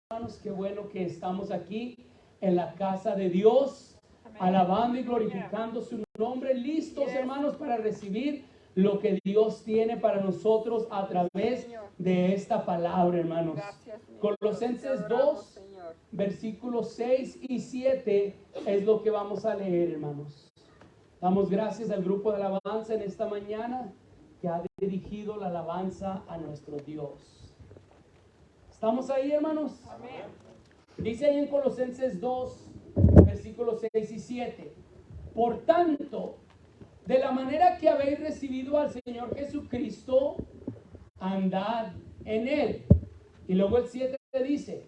hermanos, qué bueno que estamos aquí en la casa de Dios, alabando y glorificando su nombre, listos, hermanos, para recibir lo que Dios tiene para nosotros a través de esta palabra, hermanos. Colosenses 2, versículos 6 y 7 es lo que vamos a leer, hermanos. Damos gracias al grupo de alabanza en esta mañana que ha dirigido la alabanza a nuestro Dios. ¿Estamos ahí, hermanos? Amén. Dice ahí en Colosenses 2, versículos 6 y 7. Por tanto, de la manera que habéis recibido al Señor Jesucristo, andad en Él. Y luego el 7 dice,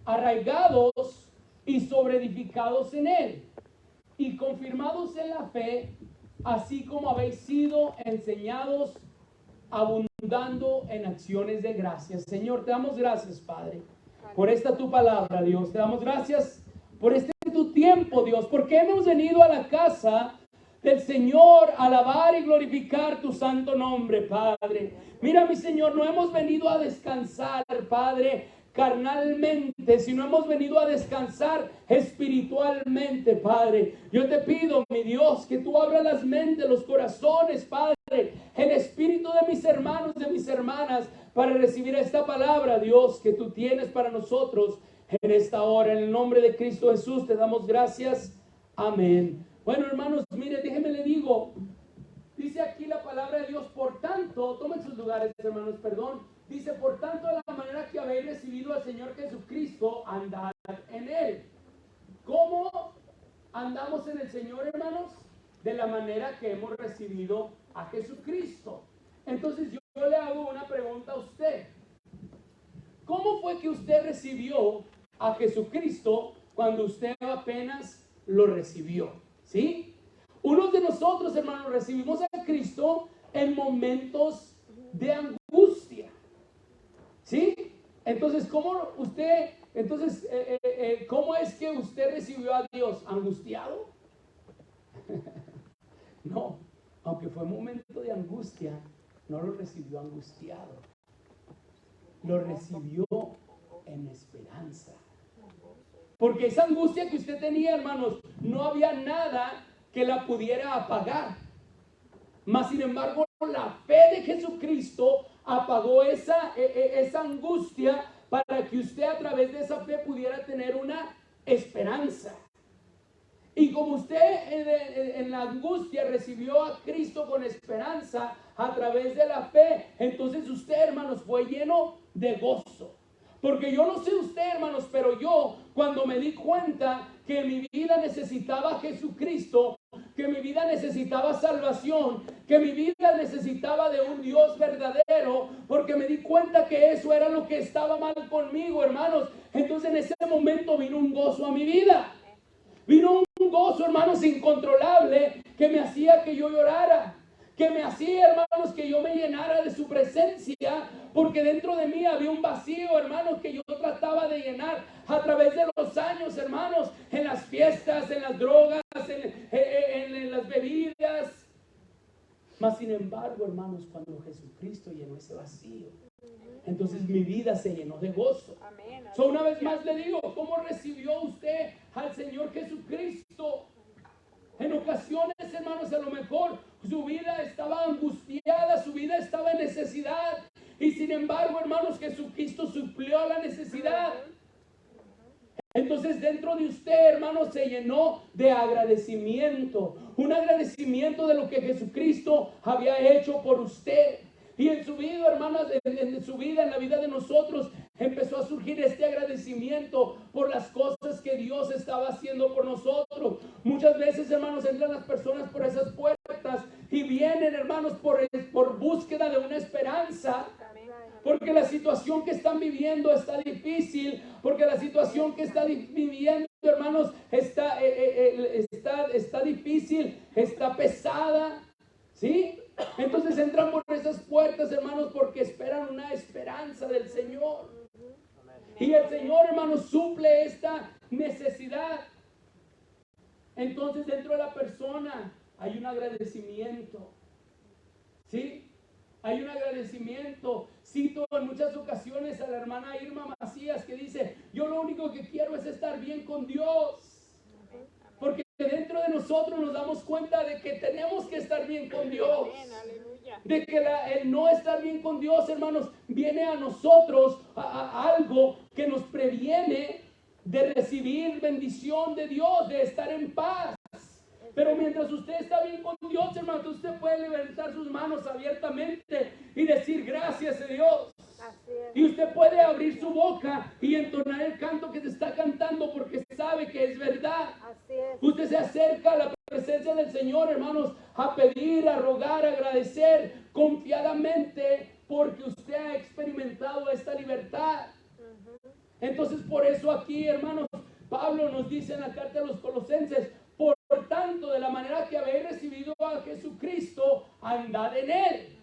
arraigados y sobreedificados en Él, y confirmados en la fe, así como habéis sido enseñados, abundando en acciones de gracias. Señor, te damos gracias, Padre, por esta tu palabra, Dios. Te damos gracias por este tu tiempo, Dios, porque hemos venido a la casa del Señor a alabar y glorificar tu santo nombre, Padre. Mira, mi Señor, no hemos venido a descansar, Padre, carnalmente, sino hemos venido a descansar espiritualmente, Padre. Yo te pido, mi Dios, que tú abras las mentes, los corazones, Padre, el espíritu de mis hermanos, de mis hermanas, para recibir esta palabra, Dios, que tú tienes para nosotros en esta hora. En el nombre de Cristo Jesús te damos gracias. Amén. Bueno, hermanos, mire, déjenme le digo, dice aquí la palabra de Dios, por tanto, tomen sus lugares, hermanos, perdón. Dice, por tanto, de la manera que habéis recibido al Señor Jesucristo, andad en Él. ¿Cómo andamos en el Señor, hermanos? De la manera que hemos recibido a Jesucristo. Entonces yo le hago una pregunta a usted. ¿Cómo fue que usted recibió a Jesucristo cuando usted apenas lo recibió? ¿Sí? Unos de nosotros, hermanos, recibimos a Cristo en momentos de angustia. ¿Sí? Entonces, ¿cómo es que usted recibió a Dios? ¿Angustiado? No, aunque fue un momento de angustia, no lo recibió angustiado. Lo recibió en esperanza. Porque esa angustia que usted tenía, hermanos, no había nada que la pudiera apagar. Mas, sin embargo, la fe de Jesucristo apagó esa angustia para que usted a través de esa fe pudiera tener una esperanza. Y como usted en la angustia recibió a Cristo con esperanza a través de la fe, entonces usted, hermanos, fue lleno de gozo. Porque yo no sé usted, hermanos, pero yo cuando me di cuenta que mi vida necesitaba a Jesucristo, que mi vida necesitaba salvación, que mi vida necesitaba de un Dios verdadero, porque me di cuenta que eso era lo que estaba mal conmigo, hermanos. Entonces en ese momento vino un gozo a mi vida. Vino un gozo, hermanos, incontrolable que me hacía que yo llorara, que me hacía, hermanos, que yo me llenara de su presencia, porque dentro de mí había un vacío, hermanos, que yo trataba de llenar a través de los años, hermanos, en las fiestas, en las drogas, en las bebidas. Mas, sin embargo, hermanos, cuando Jesucristo llenó ese vacío, entonces mi vida se llenó de gozo. Una vez más le digo, ¿cómo recibió usted al Señor Jesucristo? En ocasiones, hermanos, a lo mejor su vida estaba angustiada, su vida estaba en necesidad. Y sin embargo, hermanos, Jesucristo suplió la necesidad. Entonces dentro de usted, hermanos, se llenó de agradecimiento. Un agradecimiento de lo que Jesucristo había hecho por usted. Y en su vida, hermanos, en su vida, en la vida de nosotros, empezó a surgir este agradecimiento por las cosas que Dios estaba haciendo por nosotros. Muchas veces, hermanos, entran las personas por esas puertas y vienen, hermanos, por búsqueda de una esperanza. Porque la situación que están viviendo está difícil, porque la situación que está viviendo, hermanos, está difícil, está pesada, ¿sí? Entonces entran por esas puertas, hermanos, porque esperan una esperanza del Señor. Y el Señor, hermanos, suple esta necesidad. Entonces dentro de la persona hay un agradecimiento, ¿sí? Hay un agradecimiento. Cito en muchas ocasiones a la hermana Irma Macías que dice, yo lo único que quiero es estar bien con Dios. Porque dentro de nosotros nos damos cuenta de que tenemos que estar bien con Dios. De que el no estar bien con Dios, hermanos, viene a nosotros a algo que nos previene de recibir bendición de Dios, de estar en paz. Pero mientras usted está bien con Dios, hermano, usted puede levantar sus manos abiertamente y decir gracias a Dios. Y usted puede abrir su boca y entonar el canto que se está cantando porque sabe que es verdad. Usted se acerca a la presencia del Señor, hermanos, a pedir, a rogar, a agradecer confiadamente porque usted ha experimentado esta libertad. Entonces, por eso aquí, hermanos, Pablo nos dice en la carta a los Colosenses, por tanto, de la manera que habéis recibido a Jesucristo, andad en Él.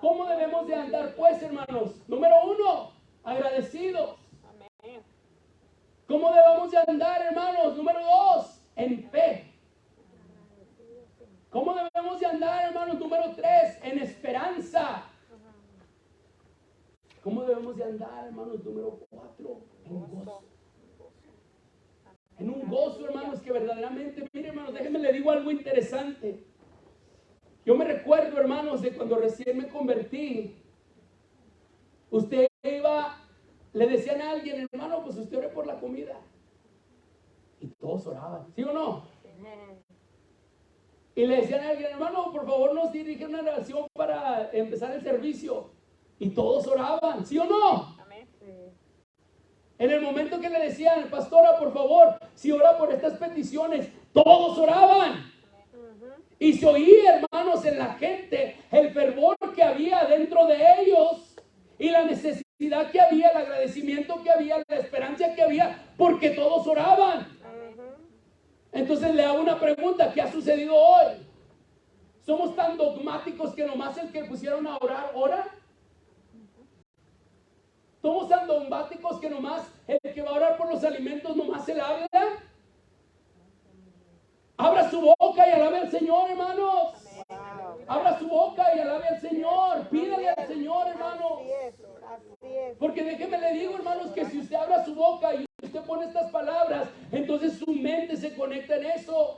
¿Cómo debemos de andar, pues, hermanos? Número 1, agradecidos. ¿Cómo debemos de andar, hermanos? Número 2, en fe. ¿Cómo debemos de andar, hermanos? Número 3, en esperanza. ¿Cómo debemos de andar, hermanos? Número 4, en gozo. En un gozo, hermanos, que verdaderamente, mire, hermanos, déjenme le digo algo interesante. Yo me recuerdo, hermanos, de cuando recién me convertí. Usted iba, le decían a alguien, hermano, pues usted ore por la comida. Y todos oraban, ¿sí o no? Y le decían a alguien, hermano, por favor nos dirige una oración para empezar el servicio. Y todos oraban, ¿sí o no? En el momento que le decían, pastora, por favor, si ora por estas peticiones, todos oraban. Y se oía, hermanos, en la gente el fervor que había dentro de ellos y la necesidad que había, el agradecimiento que había, la esperanza que había, porque todos oraban. Entonces le hago una pregunta, ¿qué ha sucedido hoy? ¿Somos tan dogmáticos que nomás el que pusieron a orar, ora? ¿Somos tan dogmáticos que nomás el que va a orar por los alimentos nomás se le habla? Abra su boca y alabe al Señor, hermanos. Abra su boca y alabe al Señor. Pídale al Señor, hermanos. Porque déjeme le digo, hermanos, que si usted abra su boca y usted pone estas palabras, entonces su mente se conecta en eso.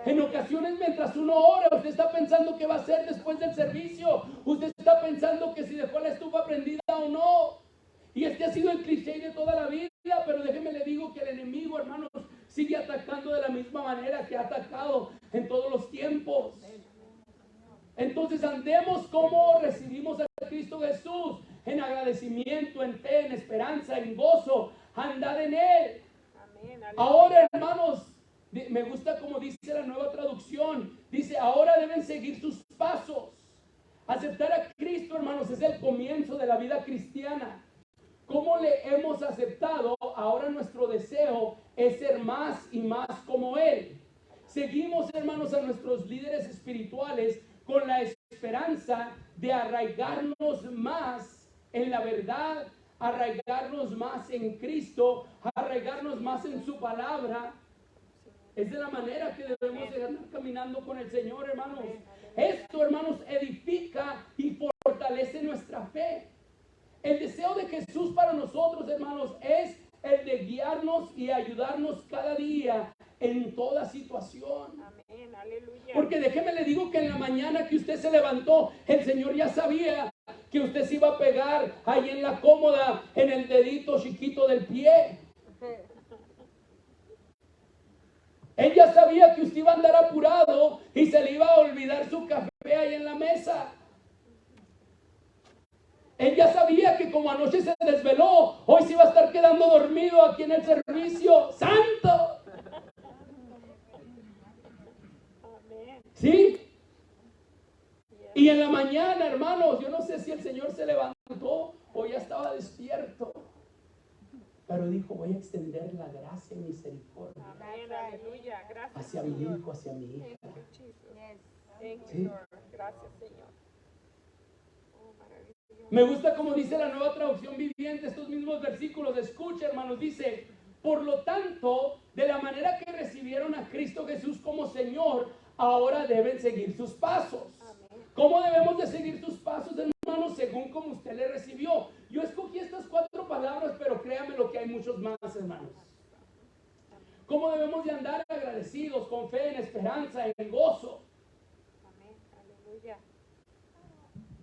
En ocasiones mientras uno ora, usted está pensando qué va a hacer después del servicio. Usted está pensando que si dejó la estufa prendida o no. Y este ha sido el cliché de toda la vida, pero déjeme le digo que el enemigo, hermanos, sigue atacando de la misma manera que ha atacado en todos los tiempos. Entonces andemos como recibimos a Cristo Jesús, en agradecimiento, en fe, en esperanza, en gozo, andad en Él. Ahora, hermanos, me gusta como dice la Nueva Traducción, dice, ahora deben seguir sus pasos. Aceptar a Cristo, hermanos, es el comienzo de la vida cristiana. ¿Cómo le hemos aceptado? Ahora nuestro deseo es ser más y más como Él. Seguimos, hermanos, a nuestros líderes espirituales con la esperanza de arraigarnos más en la verdad, arraigarnos más en Cristo, arraigarnos más en su palabra. Es de la manera que debemos de andar caminando con el Señor, hermanos. Esto, hermanos, edifica y fortalece nuestra fe. El deseo de Jesús para nosotros, hermanos, es el de guiarnos y ayudarnos cada día en toda situación. Amén, aleluya. Porque déjeme le digo que en la mañana que usted se levantó, el Señor ya sabía que usted se iba a pegar ahí en la cómoda, en el dedito chiquito del pie. Él ya sabía que usted iba a andar apurado y se le iba a olvidar su café ahí en la mesa. Él ya sabía que como anoche se desveló, hoy se iba a estar quedando dormido aquí en el servicio. ¡Santo! ¿Sí? Y en la mañana, hermanos, yo no sé si el Señor se levantó o ya estaba despierto. Pero dijo, voy a extender la gracia y misericordia hacia mi hijo, hacia mi hija. ¿Sí? Gracias, Señor. Me gusta como dice la Nueva Traducción Viviente, estos mismos versículos. Escucha, hermanos, dice, por lo tanto, de la manera que recibieron a Cristo Jesús como Señor, ahora deben seguir sus pasos. ¿Cómo debemos de seguir sus pasos, hermanos? Según como usted le recibió. Yo escogí estas 4 palabras, pero créanme lo que hay muchos más, hermanos. ¿Cómo debemos de andar agradecidos, con fe, en esperanza, en gozo? Amén. Aleluya.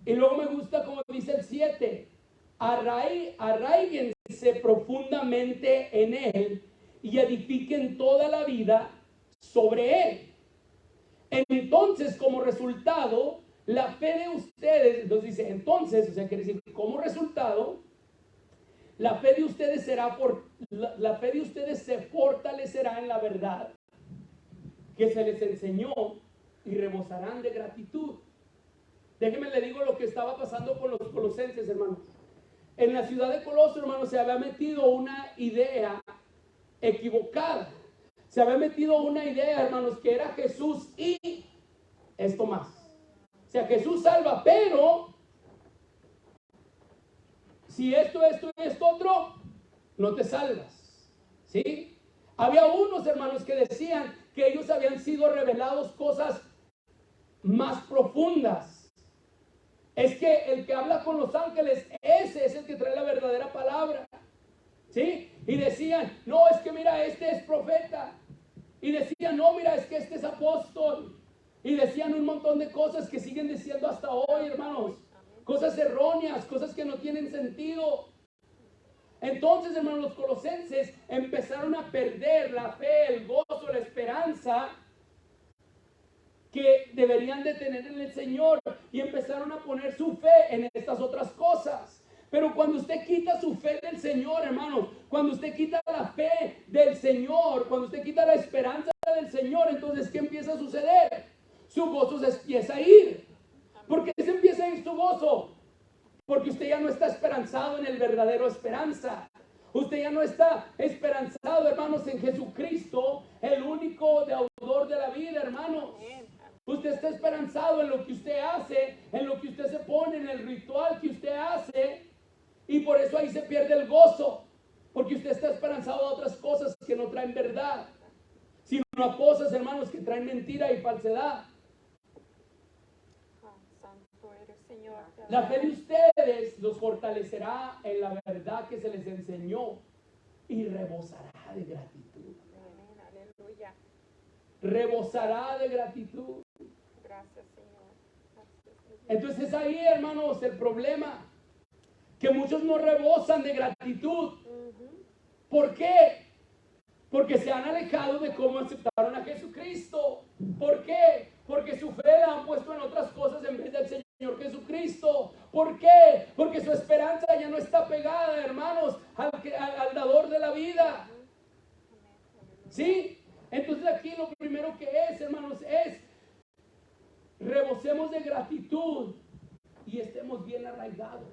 Y luego me gusta como dice el 7. Arraíguense profundamente en Él y edifiquen toda la vida sobre Él. Entonces, como resultado, la fe de ustedes, entonces dice, entonces, o sea, quiere decir, como resultado, la fe de ustedes se fortalecerá en la verdad que se les enseñó y rebosarán de gratitud. Déjenme le digo lo que estaba pasando con los colosenses, hermanos. En la ciudad de Coloso, hermanos, se había metido una idea equivocada. Se había metido una idea, hermanos, que era Jesús y esto más. O sea, Jesús salva, pero si esto y esto otro, no te salvas. ¿Sí? Había unos, hermanos, que decían que ellos habían sido revelados cosas más profundas. Es que el que habla con los ángeles, ese es el que trae la verdadera palabra. ¿Sí? Y decían, no, es que mira, este es profeta. Y decían, no, mira, es que este es apóstol. Y decían un montón de cosas que siguen diciendo hasta hoy, hermanos. Cosas erróneas, cosas que no tienen sentido. Entonces, hermanos, los colosenses empezaron a perder la fe, el gozo, la esperanza que deberían de tener en el Señor, y empezaron a poner su fe en estas otras cosas. Pero cuando usted quita su fe del Señor, hermanos, cuando usted quita la fe del Señor, cuando usted quita la esperanza del Señor, entonces ¿qué empieza a suceder? Su gozo se empieza a ir. ¿Por qué se empieza a ir su gozo? Porque usted ya no está esperanzado en el verdadero esperanza. Usted ya no está esperanzado, hermanos, en Jesucristo, el único deudor de la vida, hermanos. Usted está esperanzado en lo que usted hace, en lo que usted se pone, en el ritual que usted hace, y por eso ahí se pierde el gozo, porque usted está esperanzado a otras cosas que no traen verdad, sino a cosas, hermanos, que traen mentira y falsedad. Santo eres, Señor. La fe de ustedes los fortalecerá en la verdad que se les enseñó y rebosará de gratitud. Amén. Aleluya. Rebosará de gratitud. Gracias, Señor. Gracias, Señor. Entonces ahí, hermanos, el problema, que muchos no rebosan de gratitud. ¿Por qué? Porque se han alejado de cómo aceptaron a Jesucristo. ¿Por qué? Porque su fe la han puesto en otras cosas en vez del Señor Jesucristo. ¿Por qué? Porque su esperanza ya no está pegada, hermanos, al dador de la vida. ¿Sí? Entonces aquí lo primero que es, hermanos, es rebosemos de gratitud y estemos bien arraigados.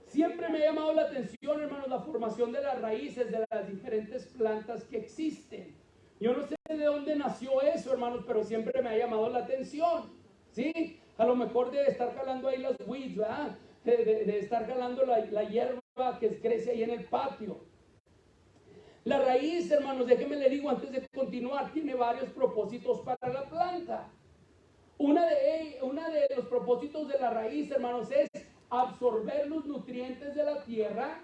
Siempre me ha llamado la atención, hermanos, la formación de las raíces de las diferentes plantas que existen. Yo no sé de dónde nació eso, hermanos, pero siempre me ha llamado la atención. ¿Sí? A lo mejor de estar jalando ahí las weeds, ¿verdad? De estar jalando la hierba que crece ahí en el patio. La raíz, hermanos, déjenme le digo antes de continuar, tiene varios propósitos para la planta. Una de los propósitos de la raíz, hermanos, es absorber los nutrientes de la tierra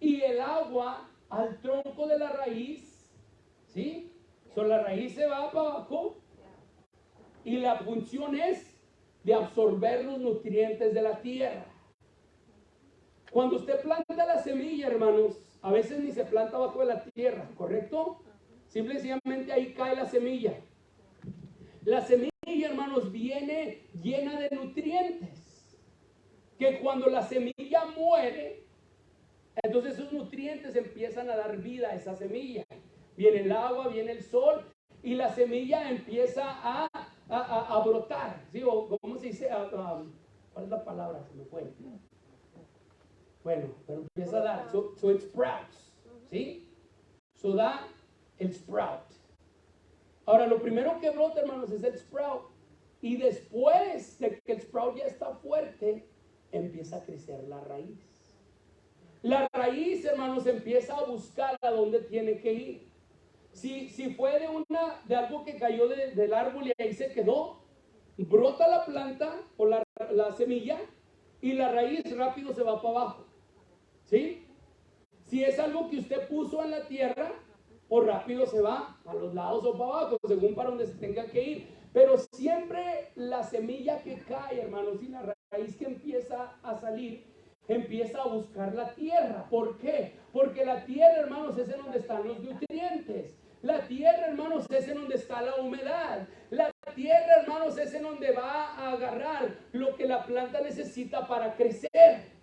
y el agua al tronco de la raíz. ¿Sí? La raíz se va para abajo y la función es de absorber los nutrientes de la tierra. Cuando usted planta la semilla, hermanos, a veces ni se planta abajo de la tierra, ¿correcto? Simple y sencillamente ahí cae la semilla. La semilla, hermanos, viene llena de nutrientes, que cuando la semilla muere, entonces esos nutrientes empiezan a dar vida a esa semilla. Viene el agua, viene el sol, y la semilla empieza a brotar. ¿Sí? O, ¿cómo se dice? ¿Cuál es la palabra? Se me fue. Bueno, pero empieza a dar. So it sprouts. ¿Sí? So da el sprout. Ahora, lo primero que brota, hermanos, es el sprout. Y después de que el sprout ya está fuerte, empieza a crecer la raíz. La raíz, hermanos, empieza a buscar a dónde tiene que ir. Si fue de algo que cayó del árbol y ahí se quedó, brota la planta o la semilla y la raíz rápido se va para abajo. ¿Sí? Si es algo que usted puso en la tierra, o rápido se va a los lados o para abajo, según para donde se tenga que ir. Pero siempre la semilla que cae, hermanos, y la raíz que empieza a salir, empieza a buscar la tierra. ¿Por qué? Porque la tierra, hermanos, es en donde están los nutrientes. La tierra, hermanos, es en donde está la humedad. La tierra, hermanos, es en donde va a agarrar lo que la planta necesita para crecer.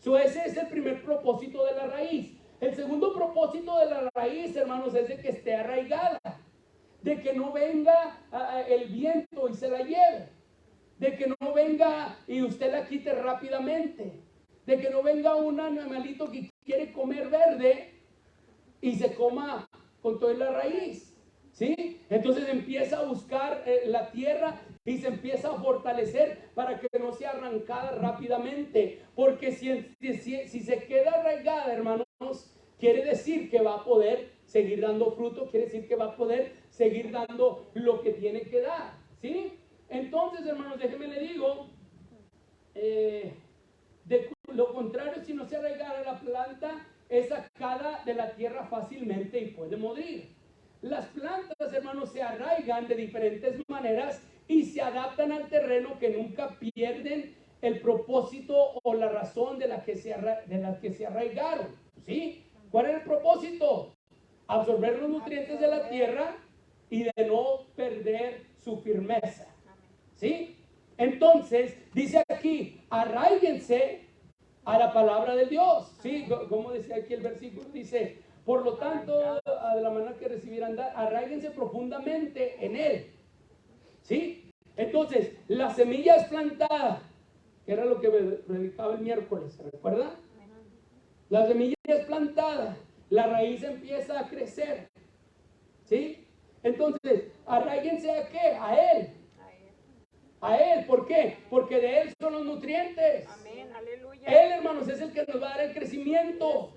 Ese es el primer propósito de la raíz. El segundo propósito de la raíz, hermanos, es de que esté arraigada, de que no venga el viento y se la lleve, de que no venga y usted la quite rápidamente, de que no venga un animalito que quiere comer verde y se coma con toda la raíz, ¿sí? Entonces empieza a buscar la tierra y se empieza a fortalecer para que no sea arrancada rápidamente, porque si se queda arraigada, hermanos, quiere decir que va a poder seguir dando fruto, quiere decir que va a poder seguir dando lo que tiene que dar, ¿sí? Entonces, hermanos, déjenme le digo, de lo contrario, si no se arraigara la planta, es sacada de la tierra fácilmente y puede morir. Las plantas, hermanos, se arraigan de diferentes maneras y se adaptan al terreno, que nunca pierden el propósito o la razón de la que se arraigaron, ¿sí? ¿Cuál es el propósito? Absorber los nutrientes de la tierra y de no perder su firmeza, ¿sí? Entonces, dice aquí, arraíguense a la palabra de Dios, ¿sí? Como decía aquí el versículo, dice, por lo tanto, de la manera que recibirán, arraíguense profundamente en él, ¿sí? Entonces, la semilla es plantada, que era lo que predicaba el miércoles, ¿se recuerda? La semilla es plantada, la raíz empieza a crecer, ¿sí? Entonces, arraíguense a ¿qué? A él. A él, ¿por qué? Porque de él son los nutrientes. Amén, aleluya. Él, hermanos, es el que nos va a dar el crecimiento.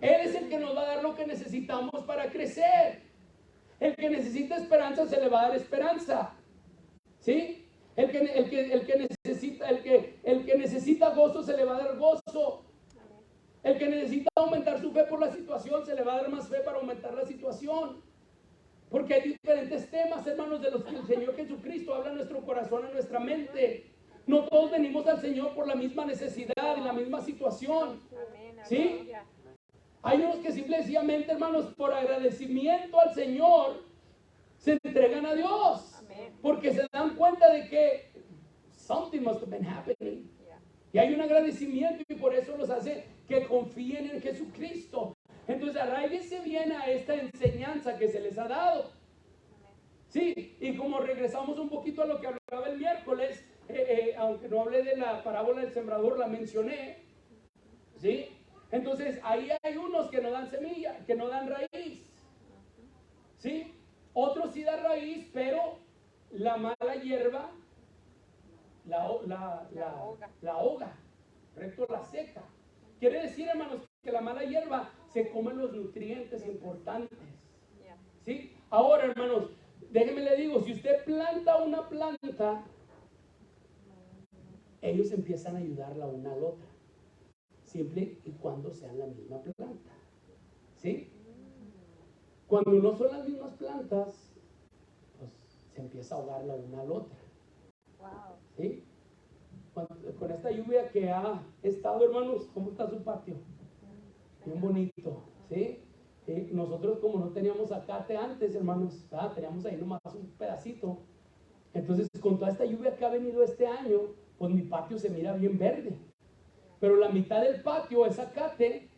Él es el que nos va a dar lo que necesitamos para crecer. El que necesita esperanza se le va a dar esperanza, ¿sí? El que necesita gozo se le va a dar gozo. El que necesita aumentar su fe por la situación se le va a dar más fe para aumentar la situación. Porque hay diferentes temas, hermanos, de los que el Señor Jesucristo habla en nuestro corazón, en nuestra mente. No todos venimos al Señor por la misma necesidad y la misma situación, ¿sí? Hay unos que simplemente, hermanos, por agradecimiento al Señor, se entregan a Dios. Porque se dan cuenta de que something must have been happening. Y hay un agradecimiento y por eso los hace que confíen en Jesucristo. Entonces, arraíguense bien a esta enseñanza que se les ha dado. Sí, y como regresamos un poquito a lo que hablaba el miércoles, aunque no hablé de la parábola del sembrador, la mencioné. ¿Sí? Entonces, ahí hay unos que no dan semilla, que no dan raíz. ¿Sí? Otros sí dan raíz, pero la mala hierba la ahoga, ¿correcto? La seca. Quiere decir, hermanos, que la mala hierba se come los nutrientes importantes. ¿Sí? Ahora, hermanos, déjenme le digo, si usted planta una planta, ellos empiezan a ayudarla una a la otra, siempre y cuando sean la misma planta. ¿Sí? Cuando no son las mismas plantas, pues se empieza a ahogar la una a la otra. ¿Sí? Con esta lluvia que ha estado, hermanos, ¿cómo está su patio? Bien bonito, ¿sí? Nosotros, como no teníamos zacate antes, hermanos, teníamos ahí nomás un pedacito. Entonces, con toda esta lluvia que ha venido este año, pues mi patio se mira bien verde. Pero la mitad del patio es zacate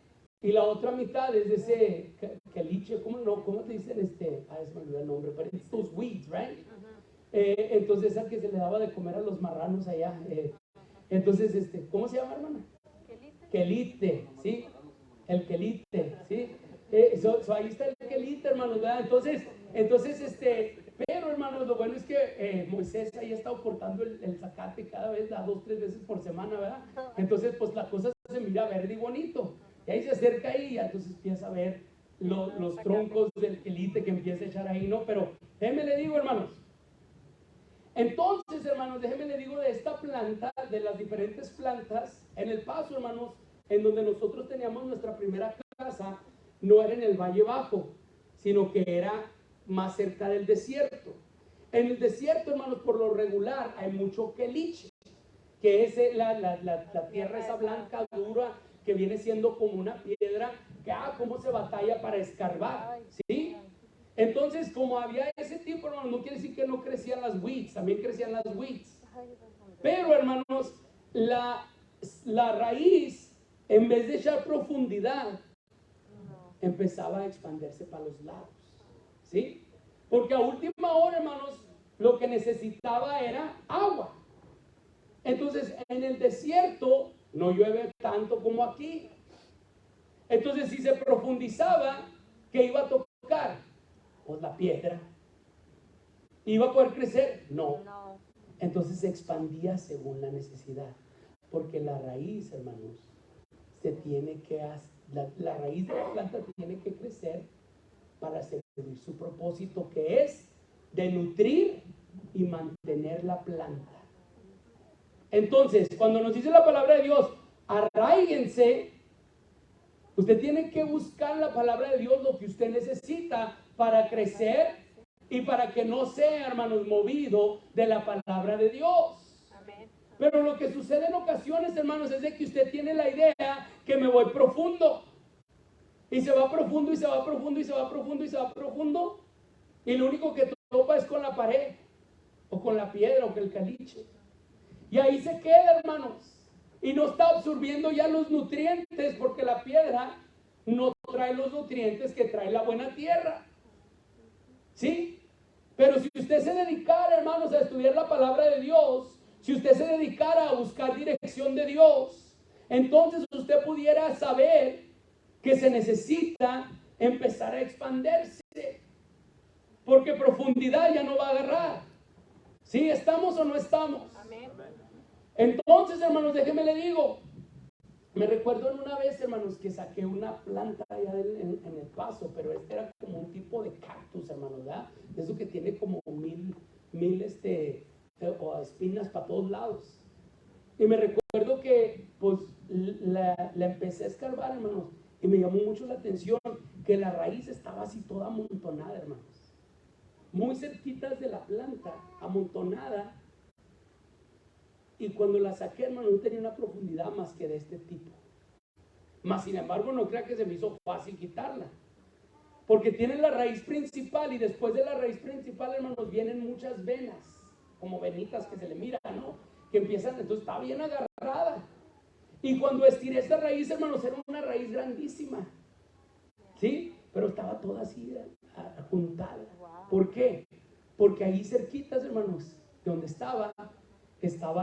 y la otra mitad es de ese caliche, ¿cómo te dicen? Se me olvidó el nombre, pero it's those weeds, right? Entonces, esa que se le daba de comer a los marranos allá. Entonces, ¿cómo se llama, hermana? Quelite, ¿sí? El quelite, ¿sí? Ahí está el quelite, hermanos, ¿verdad? Entonces, pero, hermanos, lo bueno es que Moisés ahí ha estado cortando el zacate cada vez, 2-3 veces por semana, ¿verdad? Entonces, pues la cosa se mira verde y bonito. Y ahí se acerca ahí y entonces empieza a ver los troncos del quelite que empieza a echar ahí, ¿no? Pero, déjenme le digo, hermanos, Entonces, hermanos, déjenme le digo de esta planta, de las diferentes plantas, en El Paso, hermanos, en donde nosotros teníamos nuestra primera casa, no era en el Valle Bajo, sino que era más cerca del desierto. En el desierto, hermanos, por lo regular hay mucho quelich, que es la tierra esa blanca, dura, que viene siendo como una piedra, que cómo se batalla para escarbar, ¿sí? Entonces, como había ese tipo, hermanos, no quiere decir que no crecían las weeds, también crecían las weeds. Pero, hermanos, la raíz, en vez de echar profundidad, empezaba a expandirse para los lados, ¿sí? Porque a última hora, hermanos, lo que necesitaba era agua. Entonces, en el desierto no llueve tanto como aquí. Entonces, si se profundizaba, ¿qué iba a tocar? Pues la piedra. ¿Iba a poder crecer? No. Entonces se expandía según la necesidad. Porque la raíz, hermanos, se tiene que la raíz de la planta tiene que crecer para servir su propósito, que es de nutrir y mantener la planta. Entonces, cuando nos dice la palabra de Dios, arraíguense, usted tiene que buscar la palabra de Dios, lo que usted necesita para crecer y para que no sea, hermanos, movido de la palabra de Dios. Amén. Pero lo que sucede en ocasiones, hermanos, es de que usted tiene la idea que me voy profundo. Y se va profundo, y se va profundo, y se va profundo, y se va profundo. Y lo único que topa es con la pared, o con la piedra, o con el caliche. Y ahí se queda, hermanos. Y no está absorbiendo ya los nutrientes, porque la piedra no trae los nutrientes que trae la buena tierra. ¿Sí? Pero si usted se dedicara, hermanos, a estudiar la palabra de Dios, si usted se dedicara a buscar dirección de Dios, entonces usted pudiera saber que se necesita empezar a expandirse, porque profundidad ya no va a agarrar. ¿Sí? ¿Estamos o no estamos? Amén. Entonces, hermanos, déjenme le digo, me recuerdo en una vez, hermanos, que saqué una planta allá en El Paso, pero este era como un tipo de cactus, hermanos, ¿verdad? De eso que tiene como mil o espinas para todos lados. Y me recuerdo que, pues, la empecé a escarbar, hermanos, y me llamó mucho la atención que la raíz estaba así toda amontonada, hermanos. Muy cerquitas de la planta, amontonada. Y cuando la saqué, hermano, no tenía una profundidad más que de este tipo. Mas, sin embargo, no crea que se me hizo fácil quitarla. Porque tiene la raíz principal y después de la raíz principal, hermanos, vienen muchas venas, como venitas que se le miran, ¿no? Que empiezan, entonces está bien agarrada. Y cuando estiré esta raíz, hermanos, era una raíz grandísima. ¿Sí? Pero estaba toda así juntada. ¿Por qué? Porque ahí cerquitas, hermanos, de donde estaba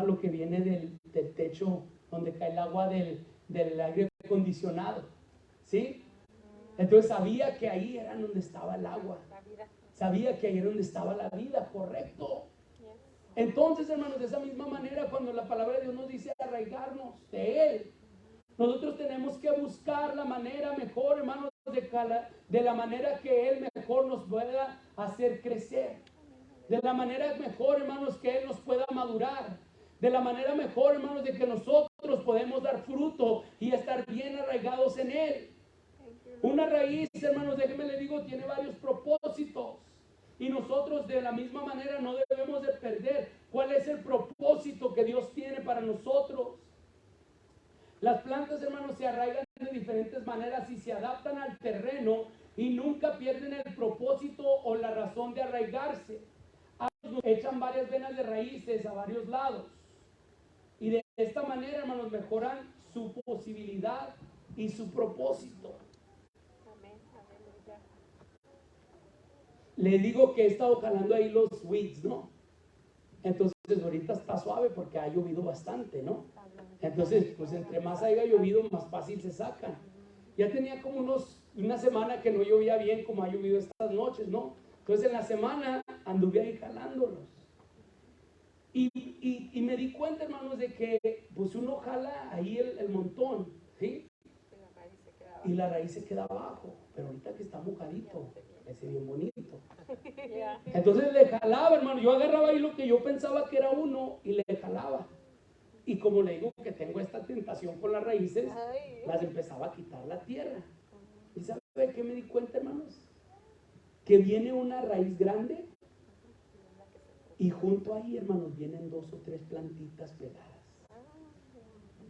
lo que viene del techo, donde cae el agua del aire acondicionado. ¿Sí? Entonces sabía que ahí era donde estaba el agua. Sabía que ahí era donde estaba la vida, correcto. Entonces, hermanos, de esa misma manera, cuando la palabra de Dios nos dice arraigarnos de Él, nosotros tenemos que buscar la manera mejor, hermanos, de la manera que Él mejor nos pueda hacer crecer. De la manera mejor, hermanos, que Él nos pueda madurar. De la manera mejor, hermanos, de que nosotros podemos dar fruto y estar bien arraigados en Él. Una raíz, hermanos, déjenme le digo, tiene varios propósitos. Y nosotros de la misma manera no debemos de perder cuál es el propósito que Dios tiene para nosotros. Las plantas, hermanos, se arraigan de diferentes maneras y se adaptan al terreno y nunca pierden el propósito o la razón de arraigarse. Echan varias venas de raíces a varios lados. Y de esta manera, hermanos, mejoran su posibilidad y su propósito. Le digo que he estado jalando ahí los weeds, ¿no? Entonces ahorita está suave porque ha llovido bastante, ¿no? Entonces, pues entre más haya llovido, más fácil se sacan. Ya tenía como una semana que no llovía bien como ha llovido estas noches, ¿no? Entonces en la semana anduve ahí jalándolos. Y me di cuenta, hermanos, de que pues uno jala ahí el montón, ¿sí? y la raíz se queda abajo, pero ahorita que está mojadito, ese bien bonito. Yeah. Entonces le jalaba, hermano, yo agarraba ahí lo que yo pensaba que era uno y le jalaba. Y como le digo que tengo esta tentación con las raíces, Ay. las empezaba a quitar la tierra. ¿Y sabe qué me di cuenta, hermanos? Que viene una raíz grande y junto ahí, hermanos, vienen 2 o 3 plantitas pegadas.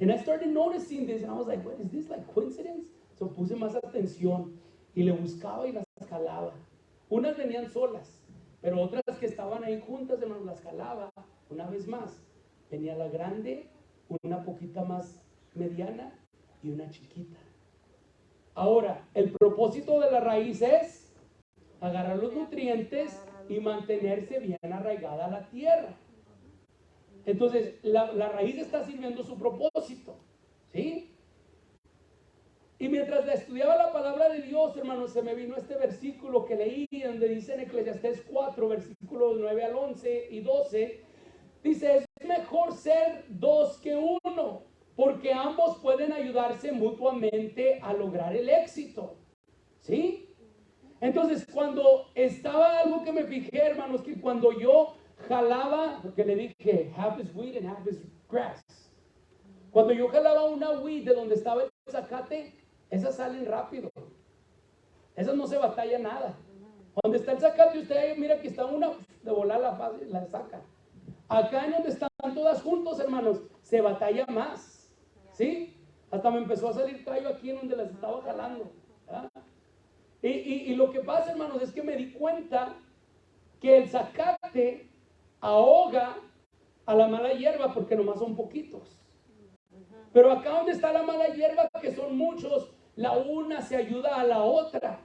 And I started noticing this and I was like, what is this, like coincidence? So puse más atención y le buscaba y las jalaba. Unas venían solas, pero otras que estaban ahí juntas, hermanos, las jalaba. Una vez más, venía la grande, una poquita más mediana y una chiquita. Ahora, el propósito de la raíz es agarrar los nutrientes y mantenerse bien arraigada a la tierra. Entonces, la raíz está sirviendo su propósito, ¿sí? Y mientras estudiaba la palabra de Dios, hermanos, se me vino este versículo que leí, donde dice en Eclesiastés 4, versículos 9 al 11 y 12, dice, es mejor ser 2 que 1, porque ambos pueden ayudarse mutuamente a lograr el éxito, ¿sí? Entonces, cuando estaba algo que me fijé, hermanos, que cuando yo jalaba, porque le dije, half is wheat and half is grass. Cuando yo jalaba una wheat de donde estaba el zacate, esas salen rápido. Esas no se batalla nada. Donde está el zacate, usted mira que está una, de volar la saca. Acá en donde están todas juntos, hermanos, se batalla más. ¿Sí? Hasta me empezó a salir callo aquí en donde las estaba jalando. ¿Verdad? Y lo que pasa, hermanos, es que me di cuenta que el zacate ahoga a la mala hierba porque nomás son poquitos. Pero acá donde está la mala hierba, que son muchos, la una se ayuda a la otra.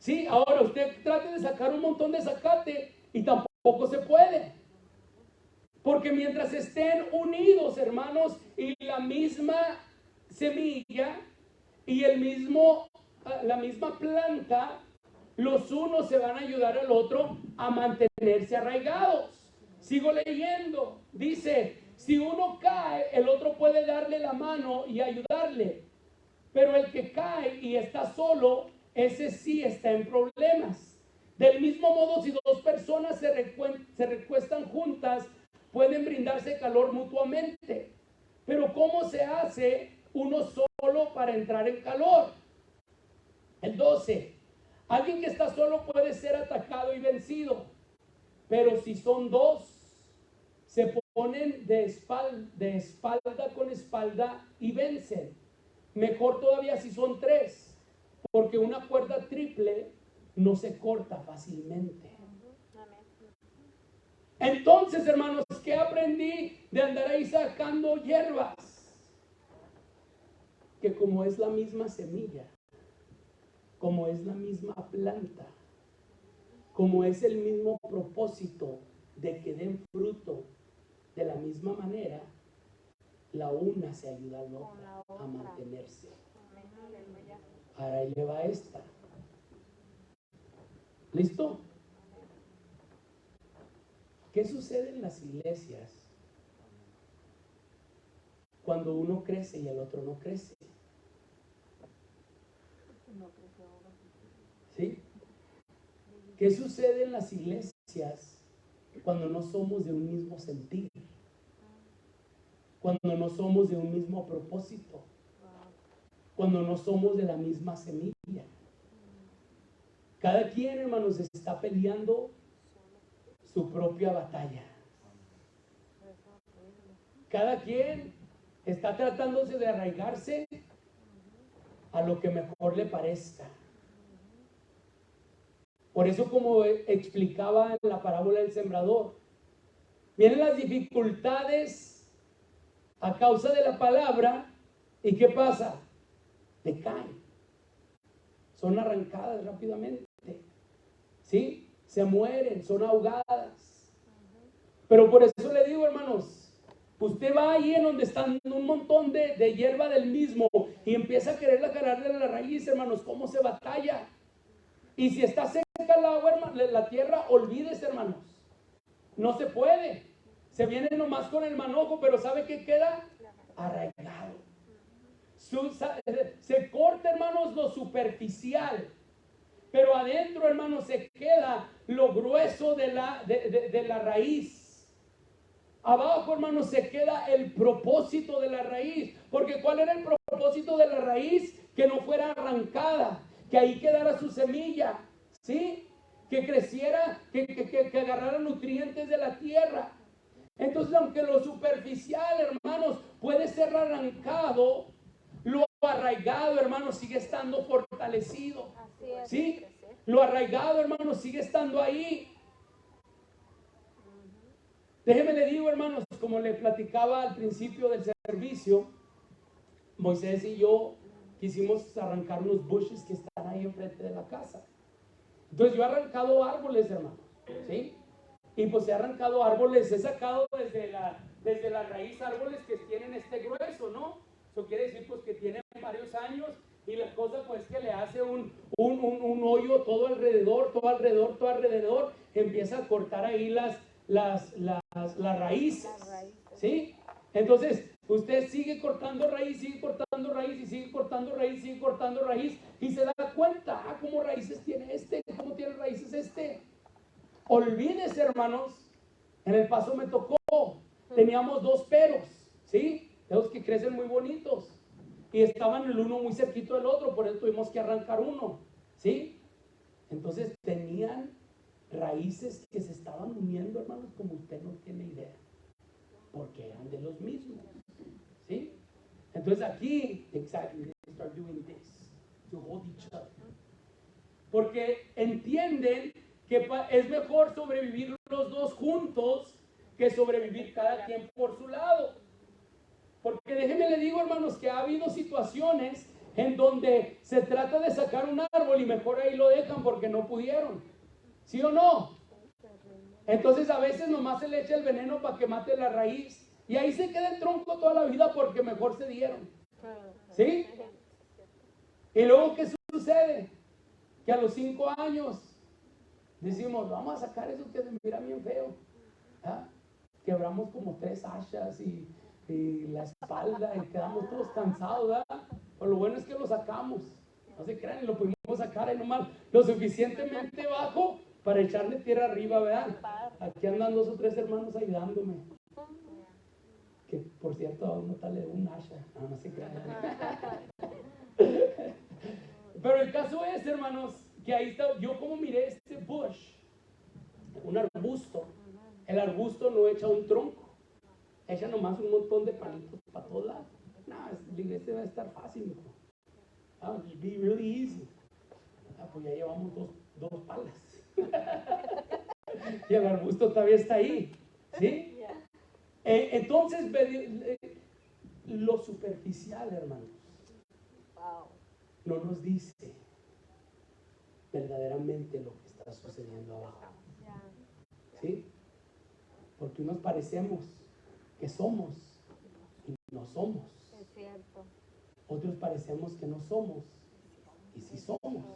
Sí, ahora usted trate de sacar un montón de zacate y tampoco se puede. Porque mientras estén unidos, hermanos, y la misma semilla y la misma planta, los unos se van a ayudar al otro a mantenerse arraigados. Sigo leyendo. Dice, si uno cae, el otro puede darle la mano y ayudarle. Pero el que cae y está solo, ese sí está en problemas. Del mismo modo, si 2 personas se recuestan juntas, pueden brindarse calor mutuamente. Pero ¿cómo se hace uno solo para entrar en calor? El 12. Alguien que está solo puede ser atacado y vencido. Pero si son 2, se ponen de espalda con espalda y vencen. Mejor todavía si son 3, porque una cuerda triple no se corta fácilmente. Entonces, hermanos, ¿qué aprendí de andar ahí sacando hierbas? Que como es la misma semilla, como es la misma planta, como es el mismo propósito de que den fruto, de la misma manera, la una se ayuda a la otra a mantenerse. Ahora ahí le va esta. ¿Listo? ¿Qué sucede en las iglesias cuando uno crece y el otro no crece? ¿Sí? ¿Qué sucede en las iglesias cuando no somos de un mismo sentir? Cuando no somos de un mismo propósito. Cuando no somos de la misma semilla. Cada quien, hermanos, está peleando su propia batalla. Cada quien está tratándose de arraigarse a lo que mejor le parezca. Por eso, como explicaba en la parábola del sembrador, vienen las dificultades a causa de la palabra, ¿y qué pasa? Decaen, son arrancadas rápidamente, ¿sí? Se mueren, son ahogadas. Pero por eso le digo, hermanos, usted va ahí en donde están un montón de hierba del mismo y empieza a querer agarrarle la raíz, hermanos, ¿cómo se batalla? Y si está seca el agua, la tierra, olvídese, hermanos, no se puede. Se viene nomás con el manojo, pero ¿sabe qué queda? Arraigado. se corta, hermanos, lo superficial, pero adentro, hermanos, se queda lo grueso de la raíz. Abajo, hermanos, se queda el propósito de la raíz. Porque ¿cuál era el propósito de la raíz? Que no fuera arrancada, que ahí quedara su semilla, ¿sí? Que creciera, que agarrara nutrientes de la tierra. Entonces, aunque lo superficial, hermanos, puede ser arrancado, lo arraigado, hermanos, sigue estando fortalecido. Así es. ¿Sí? Lo arraigado, hermanos, sigue estando ahí. Déjeme le digo, hermanos, como le platicaba al principio del servicio, Moisés y yo quisimos arrancar unos bushes que están ahí enfrente de la casa. Entonces yo he arrancado árboles, hermanos, ¿sí? Y pues he arrancado árboles, he sacado desde la raíz árboles que tienen este grueso, ¿no? Eso quiere decir pues que tienen varios años y la cosa pues que le hace un hoyo todo alrededor, empieza a cortar ahí las raíces, ¿sí? Entonces usted sigue cortando raíz, y sigue cortando raíz y se da cuenta, ¿cómo raíces tiene este? ¿Cómo tiene raíces este? Olvídese, hermanos, en El Paso me tocó, teníamos 2 peros, ¿sí? Esos que crecen muy bonitos y estaban el uno muy cerquito del otro, por eso tuvimos que arrancar uno, ¿sí? Entonces tenían raíces que se estaban uniendo, hermanos, como usted no tiene idea, porque eran de los mismos, ¿sí? Entonces aquí, exactly, they start doing this to hold each other, porque entienden que es mejor sobrevivir los dos juntos que sobrevivir cada quien por su lado. Porque déjenme le digo, hermanos, que ha habido situaciones en donde se trata de sacar un árbol y mejor ahí lo dejan porque no pudieron. ¿Sí o no? Entonces a veces nomás se le echa el veneno para que mate la raíz y ahí se queda el tronco toda la vida porque mejor se dieron. ¿Sí? Y luego, ¿qué sucede? Que a los 5 años decimos, vamos a sacar eso que se mira bien feo. ¿Ah? Quebramos como 3 hachas y la espalda y quedamos todos cansados, ¿verdad? Pero lo bueno es que lo sacamos. No se crean, y lo pudimos sacar ahí nomás lo suficientemente bajo para echarle tierra arriba, ¿verdad? Aquí andan 2 o 3 hermanos ayudándome. Que por cierto, a uno tal le un hacha. No se crean. Pero el caso es, hermanos, que ahí está, yo como miré este bush, un arbusto, el arbusto no echa un tronco, echa nomás un montón de palitos para todos lados. No, la iglesia va a estar fácil, mijo. It'll be really easy. Pues ya llevamos dos palas. Y el arbusto todavía está ahí, ¿sí? Entonces, lo superficial, hermanos, no nos dice verdaderamente lo que está sucediendo abajo, ¿sí? Porque unos parecemos que somos y no somos. Es cierto. Otros parecemos que no somos y sí somos,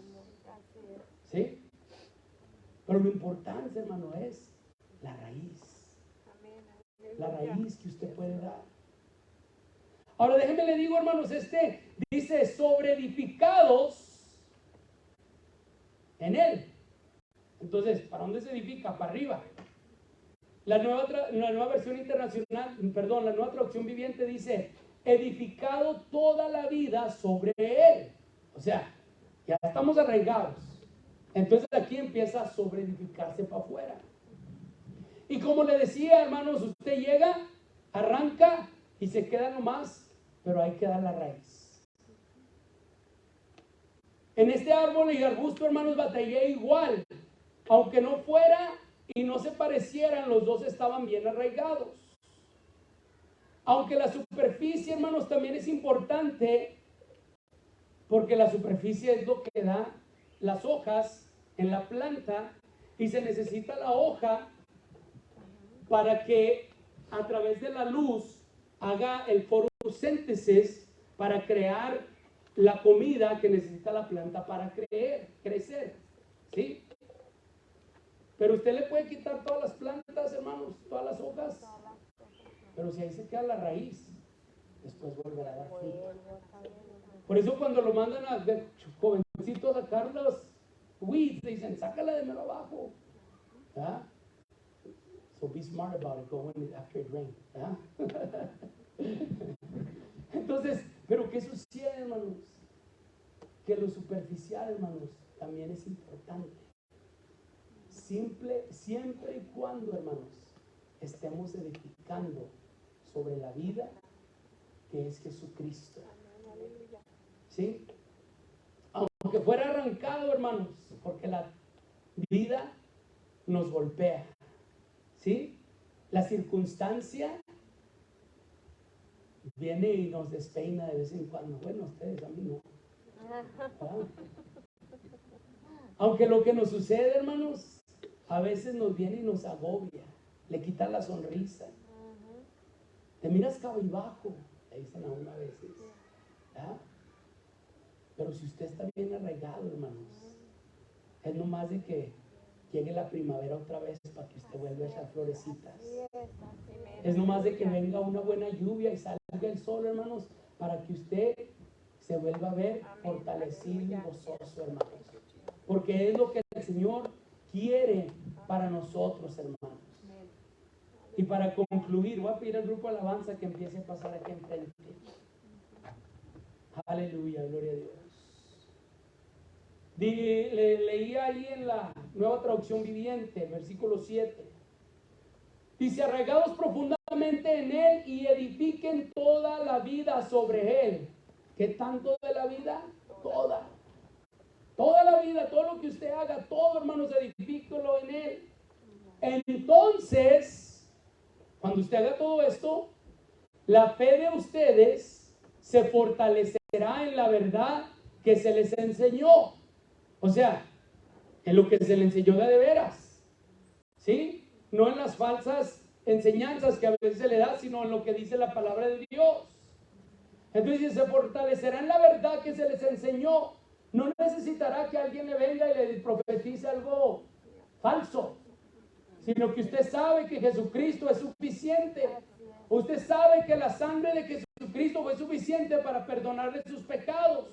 ¿sí? Pero lo importante, hermano, es la raíz. La raíz que usted puede dar. Ahora déjenme le digo, hermanos, dice sobre edificados en él. Entonces, ¿para dónde se edifica? Para arriba. La nueva versión internacional, perdón, la nueva traducción viviente dice edificado toda la vida sobre él. O sea, ya estamos arraigados. Entonces aquí empieza a sobre edificarse para afuera. Y como le decía, hermanos, usted llega, arranca y se queda nomás, pero ahí queda la raíz. En este árbol y arbusto, hermanos, batallé igual. Aunque no fuera y no se parecieran, los dos estaban bien arraigados. Aunque la superficie, hermanos, también es importante, porque la superficie es lo que da las hojas en la planta y se necesita la hoja para que a través de la luz haga el fotosíntesis para crear la comida que necesita la planta para crecer, ¿sí? Pero usted le puede quitar todas las plantas, hermanos, todas las hojas, pero si ahí se queda la raíz, después volverá a dar fruto. Por eso cuando lo mandan a de jovencitos a sacar los weeds, dicen, sácala de mero abajo. ¿Ah? So be smart about it, go when after it rains. ¿Ah? Entonces, pero ¿qué sucede, hermanos? Que lo superficial, hermanos, también es importante. Siempre y cuando, hermanos, estemos edificando sobre la vida que es Jesucristo. ¿Sí? Aunque fuera arrancado, hermanos, porque la vida nos golpea. ¿Sí? La circunstancia viene y nos despeina de vez en cuando. Bueno, ustedes, a mí no. ¿Ah? Aunque lo que nos sucede, hermanos, a veces nos viene y nos agobia, le quita la sonrisa. Te miras cabizbajo, le dicen a uno a veces. ¿Ah? Pero si usted está bien arraigado, hermanos, es nomás de que llegue la primavera otra vez para que usted vuelva a echar florecitas. Es nomás de que venga una buena lluvia y salga el sol, hermanos, para que usted se vuelva a ver fortalecido y gozoso, hermanos. Porque es lo que el Señor quiere para nosotros, hermanos. Y para concluir, voy a pedir al grupo de alabanza que empiece a pasar aquí enfrente. Aleluya, gloria a Dios. Leí ahí en la Nueva Traducción Viviente, versículo 7. Dice, arraigados profundamente en Él y edifiquen toda la vida sobre Él. ¿Qué tanto de la vida? Toda. Toda la vida, todo lo que usted haga, todo, hermanos, edifíquelo en Él. Entonces, cuando usted haga todo esto, la fe de ustedes se fortalecerá en la verdad que se les enseñó. O sea, en lo que se les enseñó de veras. ¿Sí? No en las falsas enseñanzas que a veces se le da, sino en lo que dice la palabra de Dios. Entonces se fortalecerá en la verdad que se les enseñó. No necesitará que alguien le venga y le profetice algo falso, sino que usted sabe que Jesucristo es suficiente. Usted sabe que la sangre de Jesucristo fue suficiente para perdonarle sus pecados.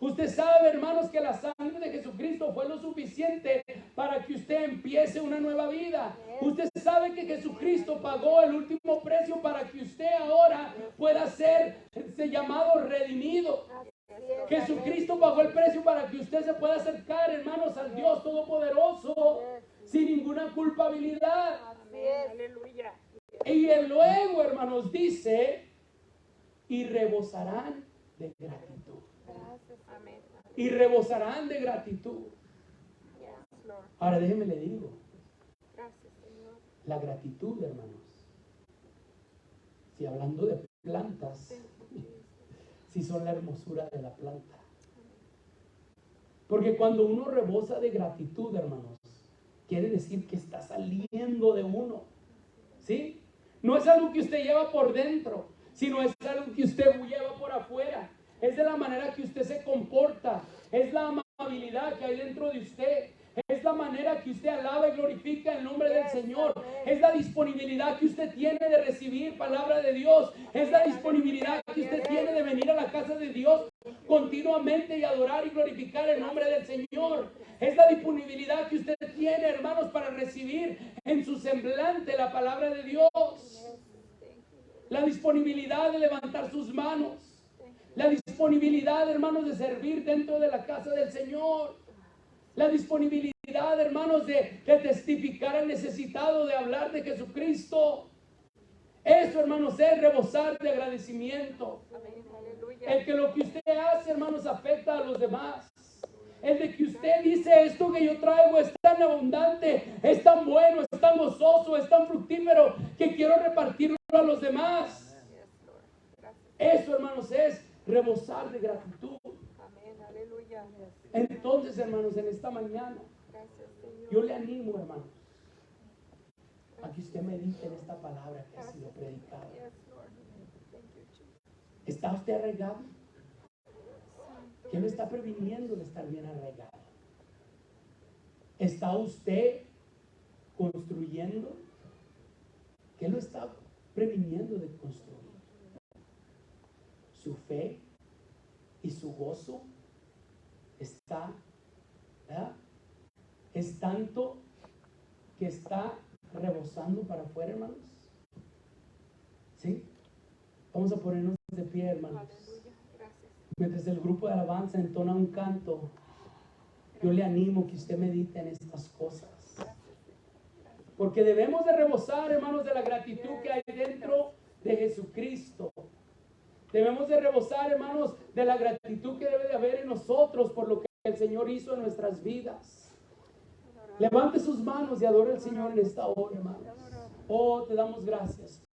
Usted sabe, hermanos, que la sangre de Jesucristo fue lo suficiente para que usted empiece una nueva vida. Usted sabe que Jesucristo pagó el último precio para que usted ahora pueda ser llamado redimido. Jesucristo pagó el precio para que usted se pueda acercar, hermanos, al Dios Todopoderoso sin ninguna culpabilidad. Aleluya. Y luego, hermanos, dice, y rebosarán de gratitud. Amén. Y rebosarán de gratitud. Yes, Lord. Ahora déjeme le digo, Gracias, Señor. la gratitud, hermanos. Si hablando de plantas, si son la hermosura de la planta. Porque cuando uno rebosa de gratitud, hermanos, quiere decir que está saliendo de uno. ¿Sí? No es algo que usted lleva por dentro, sino es algo que usted lleva por afuera. Es de la manera que usted se comporta, es la amabilidad que hay dentro de usted, es la manera que usted alaba y glorifica el nombre del Señor, es la disponibilidad que usted tiene de recibir palabra de Dios, es la disponibilidad que usted tiene de venir a la casa de Dios continuamente y adorar y glorificar el nombre del Señor. Es la disponibilidad que usted tiene, hermanos, para recibir en su semblante la palabra de Dios. La disponibilidad de levantar sus manos. La disponibilidad, hermanos, de servir dentro de la casa del Señor. La disponibilidad, hermanos, de testificar al necesitado, de hablar de Jesucristo. Eso, hermanos, es rebosar de agradecimiento. Amén. Aleluya. El que lo que usted hace, hermanos, afecta a los demás. El de que usted dice, esto que yo traigo es tan abundante, es tan bueno, es tan gozoso, es tan fructífero, que quiero repartirlo a los demás. Yes, Lord. Gracias. Eso, hermanos, es rebosar de gratitud. Amén. Aleluya. Entonces, hermanos, en esta mañana, Gracias, Señor. yo le animo, hermanos, a que usted medite en esta palabra que ha sido predicada. Yes, Lord. Thank you, Jesus. ¿Está usted arraigado? Santo. ¿Qué lo está previniendo de estar bien arraigado? ¿Está usted construyendo? ¿Qué lo está previniendo de construir? su fe y su gozo está, ¿verdad? Es tanto que está rebosando para afuera, hermanos. ¿Sí? Vamos a ponernos de pie, hermanos. Aleluya. Gracias. Mientras el grupo de alabanza entona un canto, yo le animo que usted medite en estas cosas. Porque debemos de rebosar, hermanos, de la gratitud que hay dentro de Jesucristo. Debemos de rebosar, hermanos, de la gratitud que debe de haber en nosotros por lo que el Señor hizo en nuestras vidas. Levante sus manos y adore al Señor en esta hora, hermanos. Oh, te damos gracias.